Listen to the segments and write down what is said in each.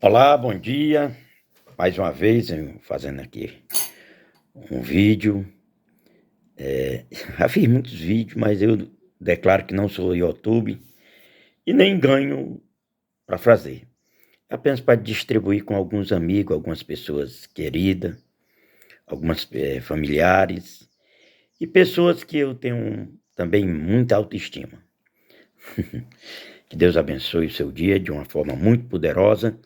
Olá, bom dia. Mais uma vez, eu fazendo aqui um vídeo. Já fiz muitos vídeos, mas eu declaro que não sou YouTube e nem ganho para fazer. Apenas para distribuir com alguns amigos, algumas pessoas queridas, algumas familiares e pessoas que eu tenho também muita autoestima. Que Deus abençoe o seu dia de uma forma muito poderosa.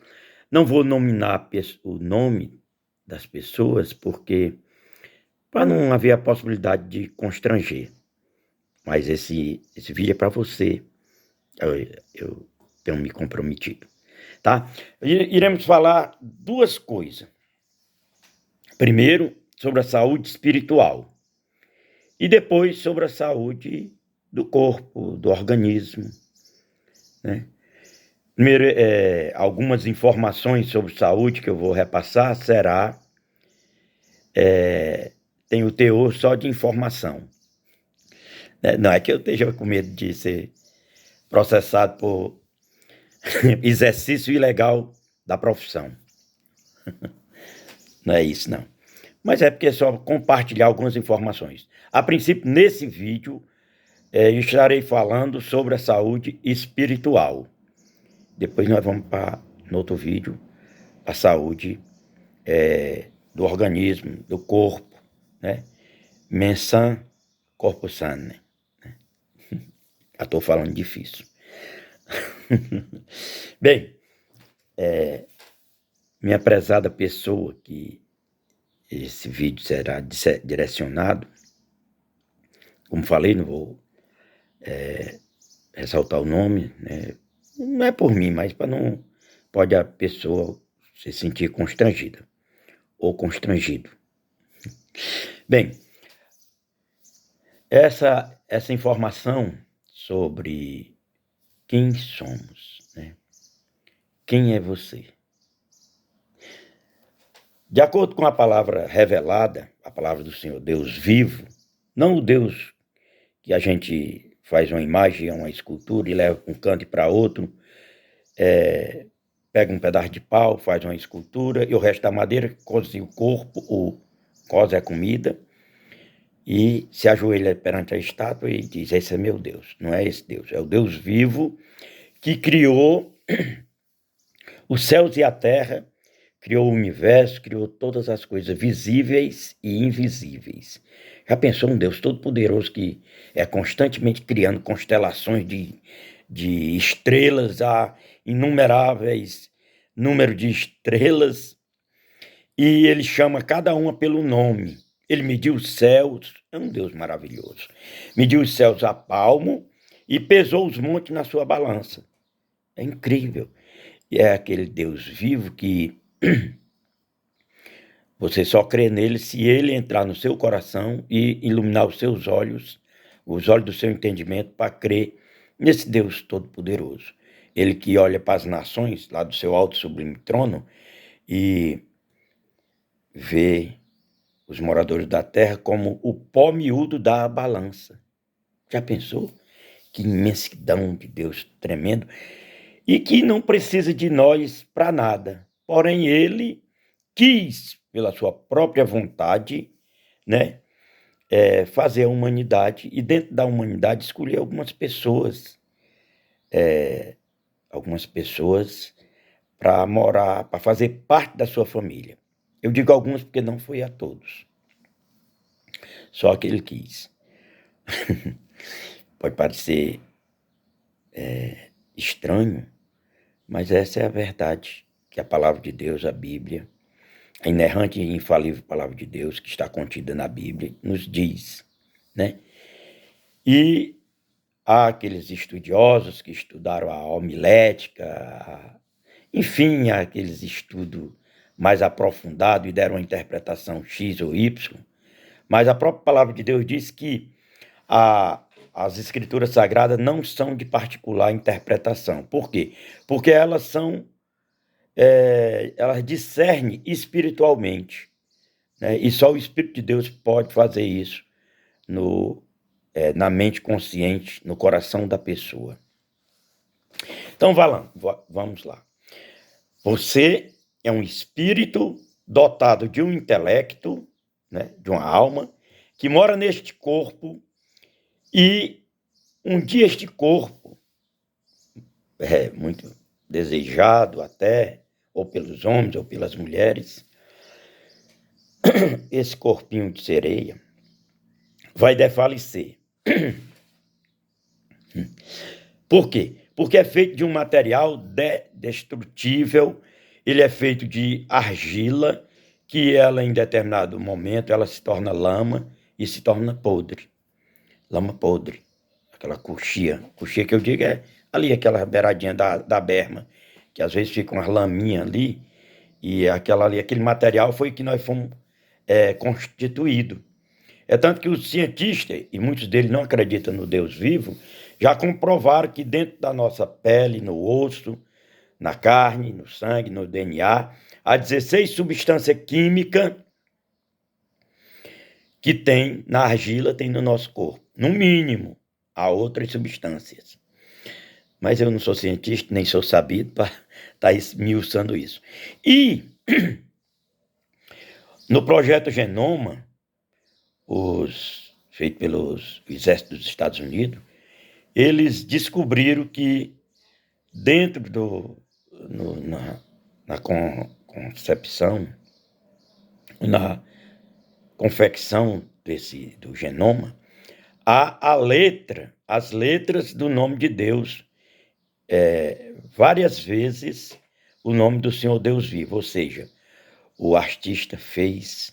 Não vou nominar o nome das pessoas, porque para não haver a possibilidade de constranger. Mas esse vídeo é para você. Eu tenho me comprometido, tá? Iremos falar duas coisas. Primeiro, sobre a saúde espiritual. E depois, sobre a saúde do corpo, do organismo, né? Primeiro, algumas informações sobre saúde que eu vou repassar tem o teor só de informação. Não é que eu esteja com medo de ser processado por exercício ilegal da profissão. Não é isso, não. Mas é porque é só compartilhar algumas informações. A princípio, nesse vídeo, eu estarei falando sobre a saúde espiritual. Depois nós vamos para, no outro vídeo, a saúde do organismo, do corpo, né? Mensam corpus sane. Já estou falando difícil. Bem, minha prezada pessoa, que esse vídeo será direcionado, como falei, não vou ressaltar o nome, né? Não é por mim, mas para não pode a pessoa se sentir constrangida ou constrangido. Bem, essa informação sobre quem somos, né? Quem é você? De acordo com a palavra revelada, a palavra do Senhor, Deus vivo, não o Deus que a gente faz uma imagem, uma escultura e leva para um canto e para outro, pega um pedaço de pau, faz uma escultura e o resto da madeira, cozinha o corpo, o cose a comida e se ajoelha perante a estátua e diz: esse é meu Deus. Não é esse Deus, é o Deus vivo que criou os céus e a terra, criou o universo, criou todas as coisas visíveis e invisíveis. Já pensou um Deus todo-poderoso que é constantemente criando constelações de estrelas, a inumeráveis número de estrelas, e ele chama cada uma pelo nome. Ele mediu os céus, é um Deus maravilhoso. Mediu os céus a palmo e pesou os montes na sua balança. É incrível. E é aquele Deus vivo que você só crê nele se ele entrar no seu coração e iluminar os seus olhos, os olhos do seu entendimento, para crer nesse Deus todo-poderoso. Ele que olha para as nações, lá do seu alto sublime trono, e vê os moradores da terra como o pó miúdo da balança. Já pensou? Que imensidão de Deus tremendo. E que não precisa de nós para nada. Porém, ele quis, pela sua própria vontade, né, fazer a humanidade, e dentro da humanidade escolher algumas pessoas para morar, para fazer parte da sua família. Eu digo algumas porque não foi a todos, só que ele quis. Pode parecer estranho, mas essa é a verdade, que a palavra de Deus, a Bíblia, a inerrante e infalível palavra de Deus que está contida na Bíblia, nos diz, né? E há aqueles estudiosos que estudaram a homilética, enfim, aqueles estudos mais aprofundados e deram uma interpretação X ou Y, mas a própria palavra de Deus diz que as escrituras sagradas não são de particular interpretação. Por quê? Porque elas discernem espiritualmente, né? E só o Espírito de Deus pode fazer isso na mente consciente, no coração da pessoa. Então, vamos lá. Você é um espírito dotado de um intelecto, né, de uma alma, que mora neste corpo, e um dia este corpo é muito desejado até, ou pelos homens ou pelas mulheres, esse corpinho de sereia vai desfalecer. Por quê? Porque é feito de um material destrutível, ele é feito de argila, que ela em determinado momento ela se torna lama e se torna podre. Lama podre. Aquela coxia. Coxia que eu digo é ali aquela beiradinha da berma, que às vezes fica umas laminhas ali, e aquela ali, aquele material foi que nós fomos constituído. É tanto que os cientistas, e muitos deles não acreditam no Deus vivo, já comprovaram que dentro da nossa pele, no osso, na carne, no sangue, no DNA, há 16 substâncias químicas que tem na argila, tem no nosso corpo. No mínimo, há outras substâncias. Mas eu não sou cientista, nem sou sabido para estar esmiuçando isso. E no projeto Genoma, feito pelos exércitos dos Estados Unidos, eles descobriram que dentro na concepção, na confecção do genoma, há as letras do nome de Deus, várias vezes o nome do Senhor Deus vivo, ou seja, o artista fez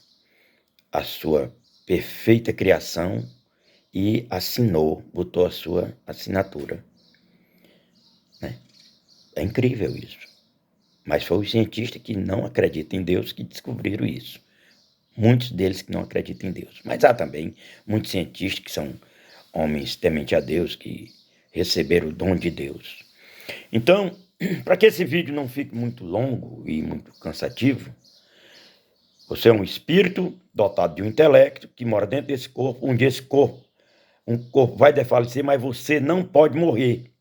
a sua perfeita criação e assinou, botou a sua assinatura. Né? É incrível isso. Mas foi os cientistas que não acreditam em Deus que descobriram isso. Muitos deles que não acreditam em Deus. Mas há também muitos cientistas que são homens temente a Deus, que receberam o dom de Deus. Então, para que esse vídeo não fique muito longo e muito cansativo, você é um espírito dotado de um intelecto que mora dentro desse corpo. Um dia esse corpo vai desfalecer, mas você não pode morrer.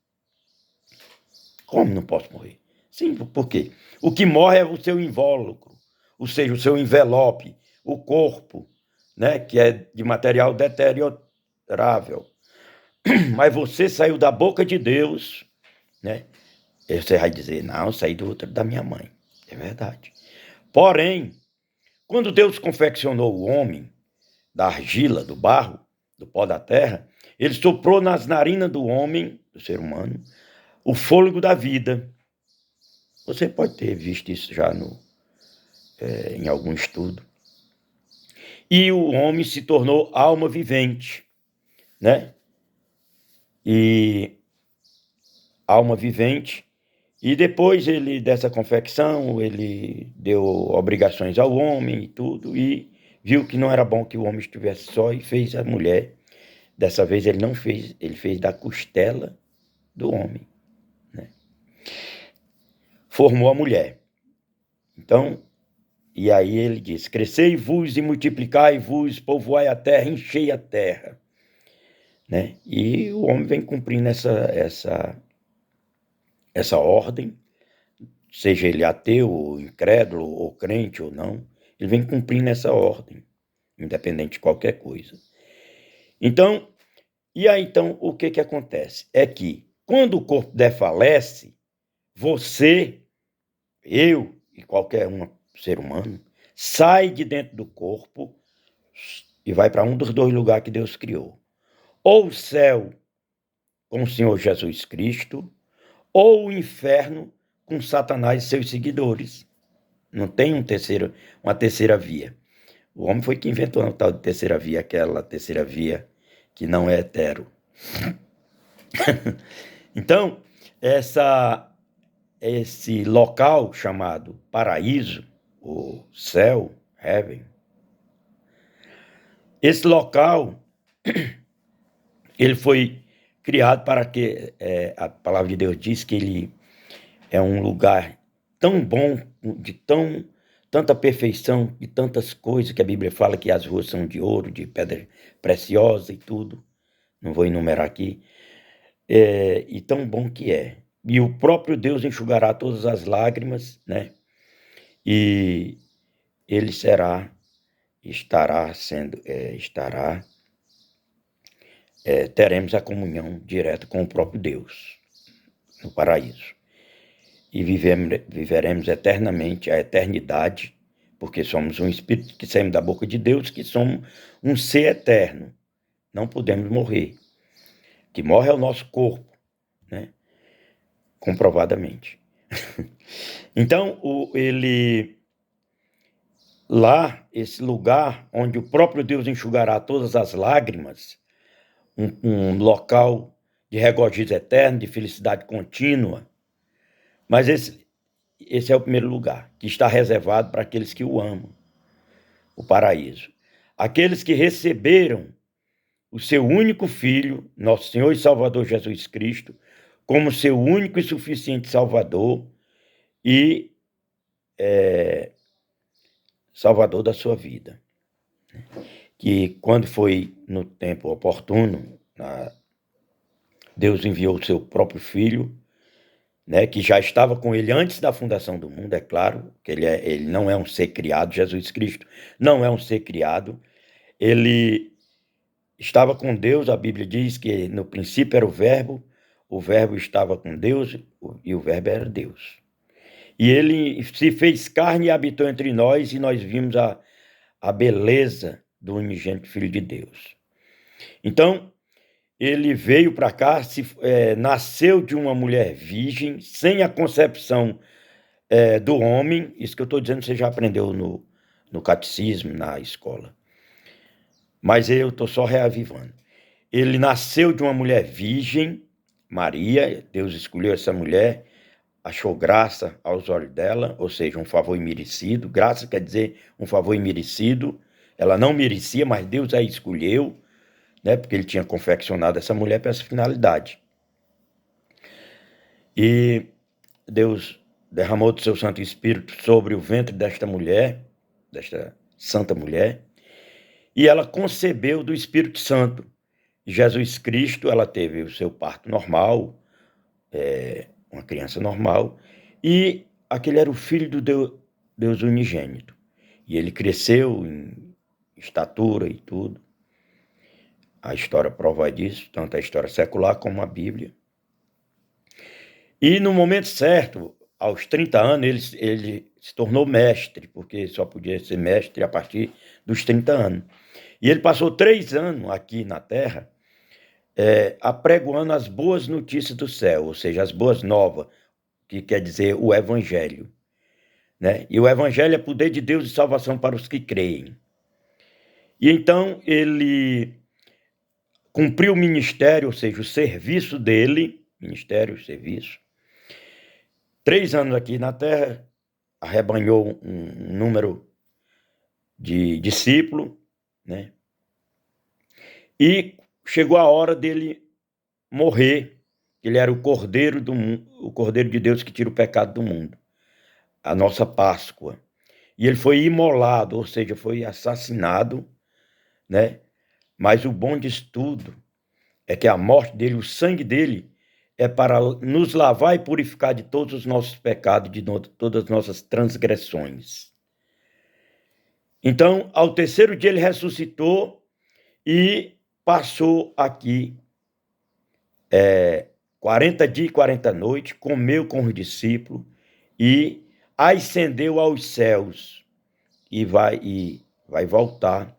Como não posso morrer? Sim, por quê? O que morre é o seu invólucro, ou seja, o seu envelope, o corpo, né, que é de material deteriorável. Mas você saiu da boca de Deus, né? Você vai dizer, não, eu saí do útero da minha mãe. É verdade. Porém, quando Deus confeccionou o homem da argila, do barro, do pó da terra, ele soprou nas narinas do homem, do ser humano, o fôlego da vida. Você pode ter visto isso já em algum estudo. E o homem se tornou alma vivente, né? E alma vivente. E depois dessa confecção, ele deu obrigações ao homem e tudo, e viu que não era bom que o homem estivesse só e fez a mulher. Dessa vez ele não fez, ele fez da costela do homem, né? Formou a mulher. Então, e aí ele diz, crescei-vos e multiplicai-vos, povoai a terra, enchei a terra. Né? E o homem vem cumprindo essa ordem, seja ele ateu, ou incrédulo, ou crente ou não, ele vem cumprindo essa ordem, independente de qualquer coisa. Então, então o que acontece? É que quando o corpo desfalece, você, eu e qualquer ser humano, sai de dentro do corpo e vai para um dos dois lugares que Deus criou. Ou o céu com o Senhor Jesus Cristo, ou o inferno com Satanás e seus seguidores. Não tem uma terceira via. O homem foi que inventou a tal de terceira via, aquela terceira via que não é hetero. Então, esse local chamado paraíso, o céu, heaven, esse local, ele foi criado para que, a palavra de Deus diz que ele é um lugar tão bom, de tanta perfeição, de tantas coisas, que a Bíblia fala que as ruas são de ouro, de pedra preciosa e tudo. Não vou enumerar aqui. E tão bom que é. e o próprio Deus enxugará todas as lágrimas, né? E ele teremos a comunhão direta com o próprio Deus no paraíso. E viveremos eternamente a eternidade, porque somos um espírito que saímos da boca de Deus, que somos um ser eterno. Não podemos morrer. O que morre é o nosso corpo, né? Comprovadamente. Então, esse lugar onde o próprio Deus enxugará todas as lágrimas, um local de regozijo eterno, de felicidade contínua, mas esse é o primeiro lugar, que está reservado para aqueles que o amam, o paraíso. Aqueles que receberam o seu único Filho, nosso Senhor e Salvador Jesus Cristo, como seu único e suficiente Salvador e Salvador da sua vida. Que quando foi no tempo oportuno, Deus enviou o seu próprio Filho, né, que já estava com ele antes da fundação do mundo, é claro, que ele não é um ser criado, Jesus Cristo não é um ser criado, ele estava com Deus, a Bíblia diz que no princípio era o verbo estava com Deus e o verbo era Deus. E ele se fez carne e habitou entre nós, e nós vimos a beleza do unigênito Filho de Deus. Então, ele veio para cá, nasceu de uma mulher virgem, sem a concepção do homem. Isso que eu estou dizendo, você já aprendeu no catecismo, na escola. Mas eu estou só reavivando. Ele nasceu de uma mulher virgem, Maria. Deus escolheu essa mulher, achou graça aos olhos dela, ou seja, um favor imerecido. Graça quer dizer um favor imerecido. Ela não merecia, mas Deus a escolheu, né, porque ele tinha confeccionado essa mulher para essa finalidade. E Deus derramou do seu Santo Espírito sobre o ventre desta mulher, desta santa mulher, e ela concebeu do Espírito Santo. Jesus Cristo, ela teve o seu parto normal, uma criança normal, e aquele era o filho do Deus unigênito. E ele cresceu em estatura e tudo. A história prova disso, tanto a história secular como a Bíblia. E no momento certo, aos 30 anos, ele se tornou mestre, porque só podia ser mestre a partir dos 30 anos. E ele passou 3 anos aqui na Terra, apregoando as boas notícias do céu, ou seja, as boas novas, que quer dizer o Evangelho. Né? E o Evangelho é poder de Deus e salvação para os que creem. E então ele cumpriu o ministério, ou seja, o serviço dele, ministério, serviço. 3 anos aqui na Terra, arrebanhou um número de discípulos, né? E chegou a hora dele morrer. Ele era o Cordeiro do mundo, o Cordeiro de Deus que tira o pecado do mundo, a nossa Páscoa. E ele foi imolado, ou seja, foi assassinado, né? Mas o bom disso tudo é que a morte dele, o sangue dele, é para nos lavar e purificar de todos os nossos pecados, de todas as nossas transgressões. Então, ao terceiro dia ele ressuscitou e passou aqui 40 dias e 40 noites, comeu com os discípulos e ascendeu aos céus e vai voltar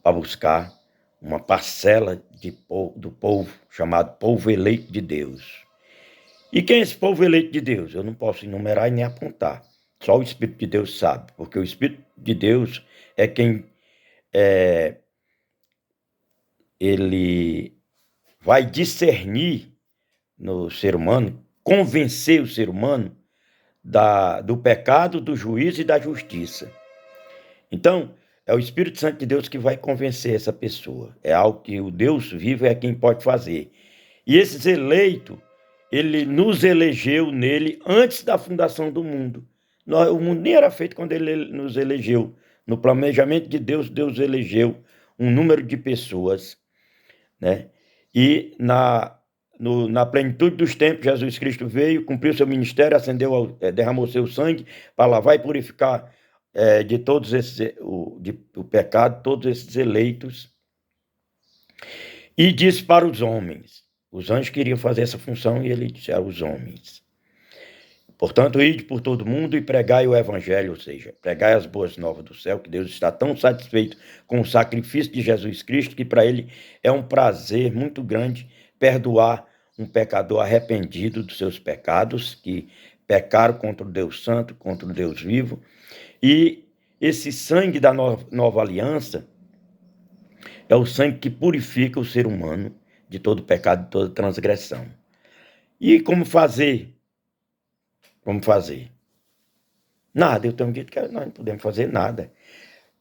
para buscar uma parcela do povo chamado povo eleito de Deus. E quem é esse povo eleito de Deus? Eu não posso enumerar e nem apontar. Só o Espírito de Deus sabe, porque o Espírito de Deus é quem ele vai discernir no ser humano, convencer o ser humano do pecado, do juízo e da justiça. Então, é o Espírito Santo de Deus que vai convencer essa pessoa. É algo que o Deus vivo é quem pode fazer. E esses eleitos, ele nos elegeu nele antes da fundação do mundo. O mundo nem era feito quando ele nos elegeu. No planejamento de Deus, Deus elegeu um número de pessoas, né? E na plenitude dos tempos, Jesus Cristo veio, cumpriu seu ministério, derramou seu sangue para lavar e purificar de todos esses, o pecado, todos esses eleitos. E disse para os homens, os anjos queriam fazer essa função e ele disse aos homens: portanto, ide por todo mundo e pregai o evangelho, ou seja, pregai as boas novas do céu, que Deus está tão satisfeito com o sacrifício de Jesus Cristo, que para ele é um prazer muito grande perdoar um pecador arrependido dos seus pecados, que pecaram contra o Deus Santo, contra o Deus vivo. E esse sangue da nova aliança é o sangue que purifica o ser humano de todo pecado, de toda transgressão. E como fazer? Como fazer? Nada, eu tenho dito que nós não podemos fazer nada.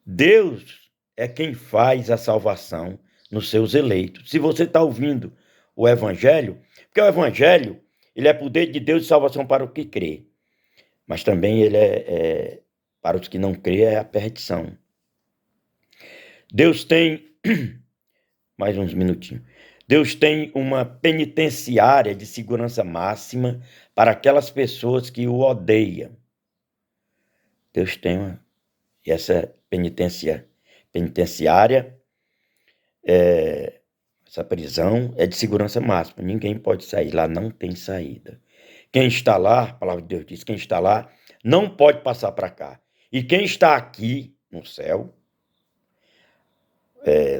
Deus é quem faz a salvação nos seus eleitos. Se você está ouvindo o Evangelho, porque o Evangelho, ele é poder de Deus de salvação para o que crê, mas também ele para os que não crê, é a perdição. Deus tem, mais uns minutinhos, Deus tem uma penitenciária de segurança máxima para aquelas pessoas que o odeiam. Deus tem essa penitenciária, essa prisão é de segurança máxima. Ninguém pode sair lá, não tem saída. Quem está lá, a palavra de Deus diz, quem está lá não pode passar para cá. E quem está aqui no céu,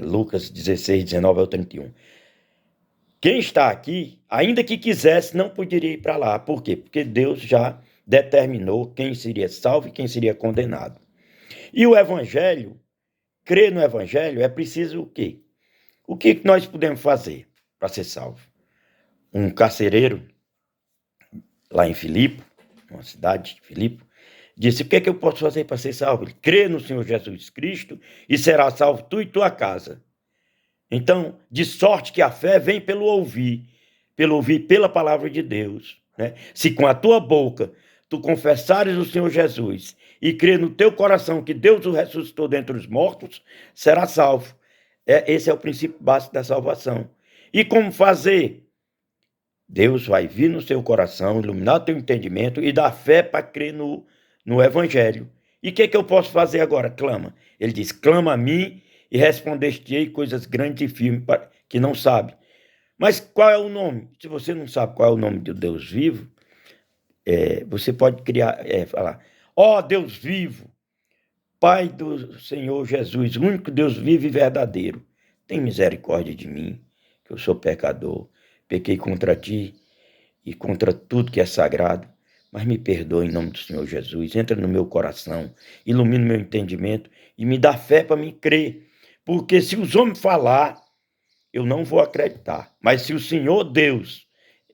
Lucas 16, 19 ao 31. Quem está aqui, ainda que quisesse, não poderia ir para lá. Por quê? Porque Deus já determinou quem seria salvo e quem seria condenado. E o Evangelho, crer no Evangelho, é preciso o quê? O que nós podemos fazer para ser salvo? Um carcereiro, lá em Filipe, uma cidade de Filipe, disse: o que é que eu posso fazer para ser salvo? Ele crê no Senhor Jesus Cristo e será salvo tu e tua casa. Então, de sorte que a fé vem pelo ouvir pela palavra de Deus, né? Se com a tua boca tu confessares o Senhor Jesus e crer no teu coração que Deus o ressuscitou dentre os mortos, será salvo. Esse é o princípio básico da salvação. E como fazer? Deus vai vir no seu coração, iluminar o teu entendimento e dar fé para crer no Evangelho. E o que eu posso fazer agora? Clama. Ele diz: clama a mim e respondeste-ei coisas grandes e firmes que não sabe. Mas qual é o nome? Se você não sabe qual é o nome do Deus vivo, você pode falar: ó Deus vivo, Pai do Senhor Jesus, o único Deus vivo e verdadeiro, tem misericórdia de mim, que eu sou pecador, pequei contra ti e contra tudo que é sagrado, mas me perdoa em nome do Senhor Jesus, entra no meu coração, ilumina o meu entendimento e me dá fé para me crer, porque se os homens falar, eu não vou acreditar, mas se o Senhor Deus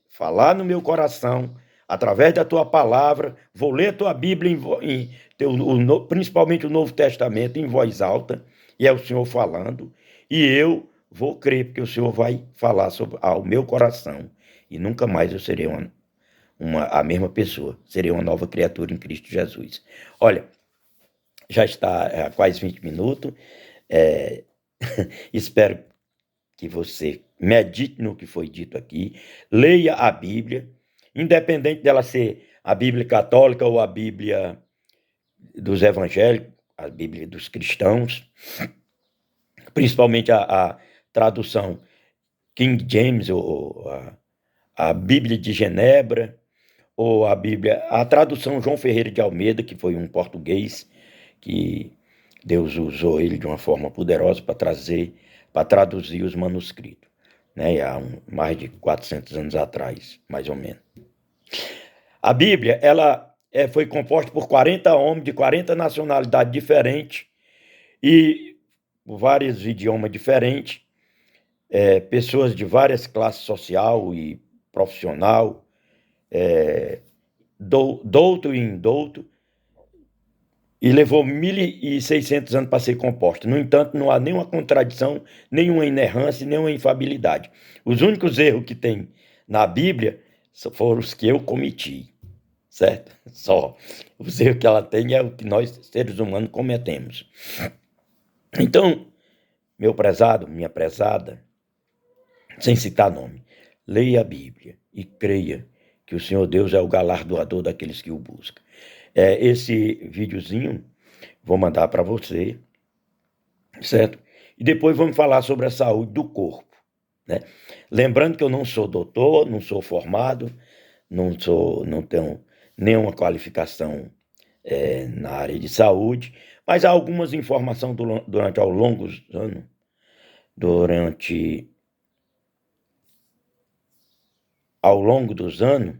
falar no meu coração, através da tua palavra, vou ler a tua Bíblia, principalmente o Novo Testamento, em voz alta, e é o Senhor falando, e eu vou crer, porque o Senhor vai falar ao meu coração, e nunca mais eu serei a mesma pessoa, serei uma nova criatura em Cristo Jesus. Olha, já está há quase 20 minutos, espero que você medite no que foi dito aqui, leia a Bíblia, independente dela ser a Bíblia católica ou a Bíblia dos evangélicos, a Bíblia dos cristãos, principalmente a tradução King James, ou a Bíblia de Genebra, ou a tradução João Ferreira de Almeida, que foi um português que Deus usou ele de uma forma poderosa para traduzir os manuscritos, né? Há mais de 400 anos atrás, mais ou menos. A Bíblia, ela foi composta por 40 homens de 40 nacionalidades diferentes e vários idiomas diferentes, pessoas de várias classes social e profissional, douto e indouto, e levou 1.600 anos para ser composta. No entanto, não há nenhuma contradição, nenhuma inerrância, nenhuma infabilidade. Os únicos erros que tem na Bíblia foram os que eu cometi, certo? Só. Os erros que ela tem é o que nós, seres humanos, cometemos. Então, meu prezado, minha prezada, sem citar nome, leia a Bíblia e creia que o Senhor Deus é o galardoador daqueles que o buscam. Esse videozinho vou mandar para você, certo? E depois vamos falar sobre a saúde do corpo, né? Lembrando que eu não sou doutor, não sou formado, não tenho nenhuma qualificação na área de saúde, mas há algumas informações durante ao longo dos anos,